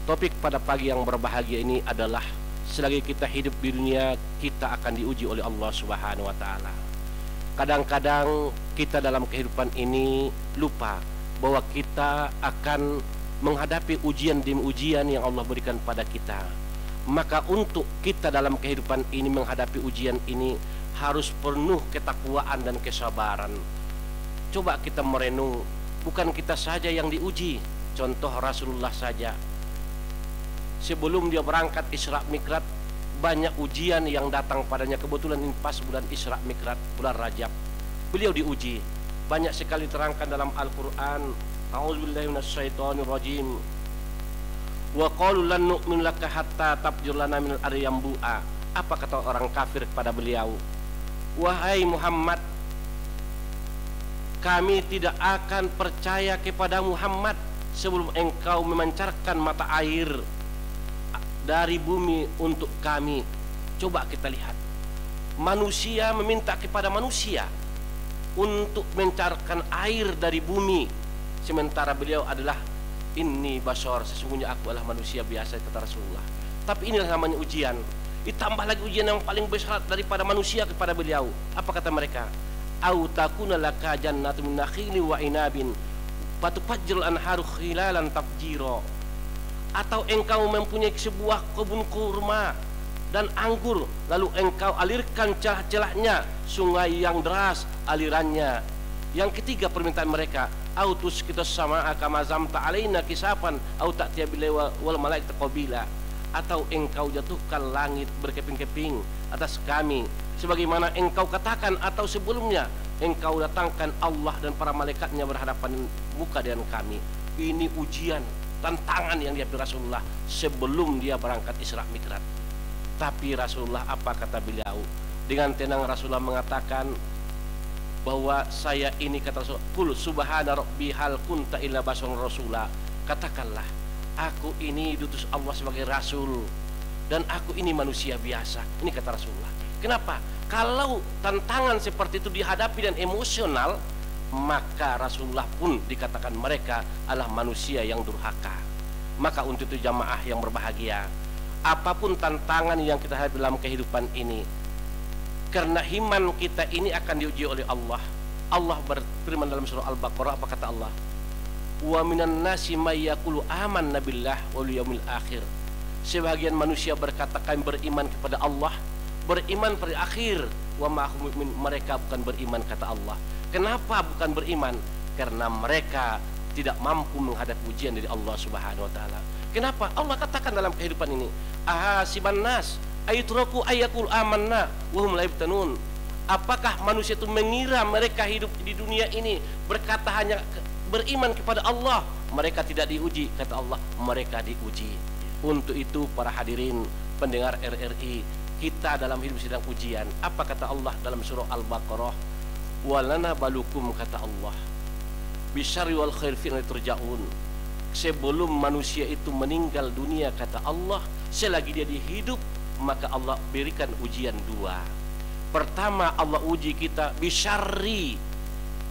Topik pada pagi yang berbahagia ini adalah selagi kita hidup di dunia, kita akan diuji oleh Allah Subhanahu wa taala. Kadang-kadang kita dalam kehidupan ini lupa bahwa kita akan menghadapi ujian demi ujian yang Allah berikan pada kita. Maka untuk kita dalam kehidupan ini menghadapi ujian ini harus penuh ketakwaan dan kesabaran. Coba kita merenung, bukan kita saja yang diuji. Contoh Rasulullah saja, sebelum dia berangkat Isra Mi'raj, banyak ujian yang datang padanya. Kebetulan ini pas bulan Isra Mi'raj, bulan Rajab, beliau diuji. Banyak sekali terangkan dalam Al-Quran. A'udzubillahi minasyaitonirrajim. Wa qalu lan nu'min laka hatta tafjur lana minal ardi yanbu'a. Apa kata orang kafir kepada beliau? Wahai Muhammad, kami tidak akan percaya kepada Muhammad sebelum engkau memancarkan mata air dari bumi untuk kami. Coba kita lihat, manusia meminta kepada manusia untuk mencarkan air dari bumi, sementara beliau adalah inni bashar, sesungguhnya aku adalah manusia biasa, kata Rasulullah. Tapi inilah namanya ujian. Ditambah lagi ujian yang paling besar daripada manusia kepada beliau. Apa kata mereka? Au takuna laka jannatun min nakhilin wa inabin fatufajjirul anharu khilalan tafjira. Atau engkau mempunyai sebuah kebun kurma dan anggur, lalu engkau alirkan celah-celahnya sungai yang deras alirannya. Yang ketiga permintaan mereka, autus kita sama kama zamta alaina kisapan au ta'tiya billahi wal malaikatu qabila. Atau engkau jatuhkan langit berkeping-keping atas kami sebagaimana engkau katakan, atau sebelumnya engkau datangkan Allah dan para malaikatnya berhadapan muka dengan kami. Ini ujian, tantangan yang dihadapi Rasulullah sebelum dia berangkat Isra Mi'raj. Tapi Rasulullah, apa kata beliau? Dengan tenang Rasulullah mengatakan bahwa saya ini, kata Rasulullah, qul subhana rabbi hal kunta illa basyaran rasula. Katakanlah, aku ini diutus Allah sebagai rasul dan aku ini manusia biasa. Ini kata Rasulullah. Kenapa? Kalau tantangan seperti itu dihadapi dan emosional, maka Rasulullah pun dikatakan mereka adalah manusia yang durhaka. Maka untuk itu jamaah yang berbahagia, apapun tantangan yang kita hadapi dalam kehidupan ini, karena iman kita ini akan diuji oleh Allah. Allah berfirman dalam surah Al-Baqarah, apa kata Allah? Wa minan nasi may yaqulu amanna billah wal yaumil akhir. Sebagian manusia berkata kami beriman kepada Allah, beriman pada akhir. Wa ma hum mu'min, mereka bukan beriman, kata Allah. Kenapa bukan beriman? Karena mereka tidak mampu menghadapi ujian dari Allah Subhanahu wa taala. Kenapa? Allah katakan dalam kehidupan ini, ahasiban nas ayutraku ayakul amanna wa hum la yaftanun. Apakah manusia itu mengira mereka hidup di dunia ini berkata hanya beriman kepada Allah, mereka tidak diuji? Kata Allah, mereka diuji. Untuk itu para hadirin pendengar RRI, kita dalam hidup sedang ujian. Apa kata Allah dalam surah Al-Baqarah? Walana balukum, kata Allah, bisyarri wal khair fitnah turja'un. Sebelum manusia itu meninggal dunia, kata Allah, selagi dia hidup, maka Allah berikan ujian dua. Pertama, Allah uji kita bisyarri,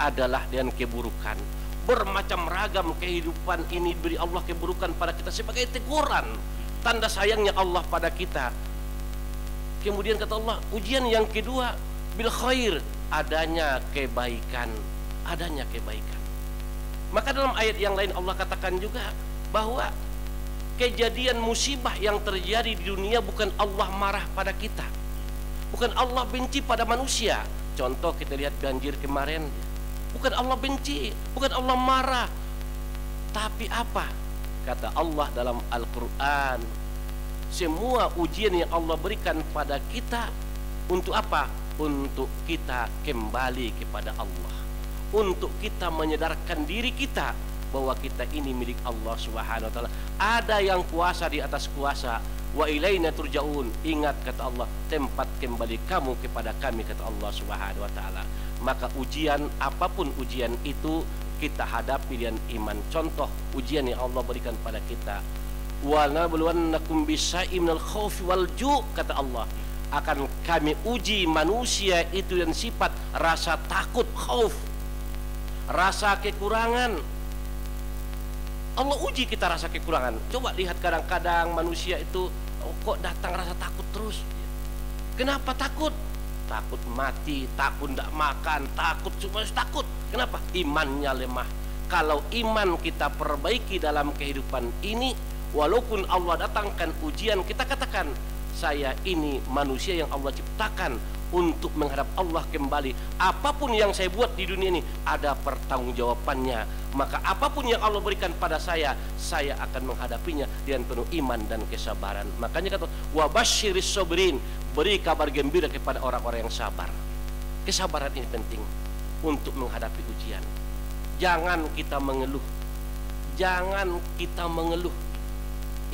adalah dengan keburukan. Bermacam ragam kehidupan ini beri Allah keburukan pada kita sebagai teguran, tanda sayangnya Allah pada kita. Kemudian kata Allah, ujian yang kedua bil khair, adanya kebaikan, adanya kebaikan. Maka dalam ayat yang lain Allah katakan juga bahwa kejadian musibah yang terjadi di dunia bukan Allah marah pada kita, bukan Allah benci pada manusia. Contoh kita lihat banjir kemarin, bukan Allah benci, bukan Allah marah. Tapi apa kata Allah dalam Al-Quran? Semua ujian yang Allah berikan pada kita untuk apa? Untuk kita kembali kepada Allah, untuk kita menyadarkan diri kita bahwa kita ini milik Allah Subhanahu wa taala. Ada yang kuasa di atas kuasa. Wa ilaina turja'un. Ingat, kata Allah, tempat kembali kamu kepada kami, kata Allah Subhanahu wa taala. Maka ujian, apapun ujian itu, kita hadapi dengan iman. Contoh ujian yang Allah berikan pada kita, wa nabluwannakum bisyai'in minal khaufi wal ju', kata Allah, akan kami uji manusia itu dan sifat rasa takut, khauf, rasa kekurangan, Allah uji kita rasa kekurangan. Coba lihat kadang-kadang manusia itu kok datang rasa takut terus. Kenapa takut? Takut mati, takut tidak makan, takut cuma takut. Kenapa? Imannya lemah. Kalau iman kita perbaiki dalam kehidupan ini, walaupun Allah datangkan ujian, kita katakan, saya ini manusia yang Allah ciptakan untuk menghadap Allah kembali. Apapun yang saya buat di dunia ini ada pertanggungjawabannya. Maka apapun yang Allah berikan pada saya akan menghadapinya dengan penuh iman dan kesabaran. Makanya kata wabasyiris sabirin, beri kabar gembira kepada orang-orang yang sabar. Kesabaran ini penting untuk menghadapi ujian. Jangan kita mengeluh. Jangan kita mengeluh.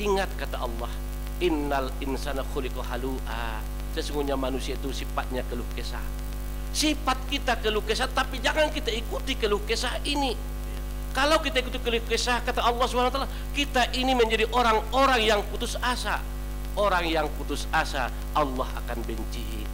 Ingat kata Allah, innal insana khuliqa halu'a. Sesungguhnya manusia itu sifatnya keluh kesah. Sifat kita keluh kesah, tapi jangan kita ikuti keluh kesah ini. Kalau kita ikuti keluh kesah, kata Allah SWT, kita ini menjadi orang-orang yang putus asa. Orang yang putus asa Allah akan benci.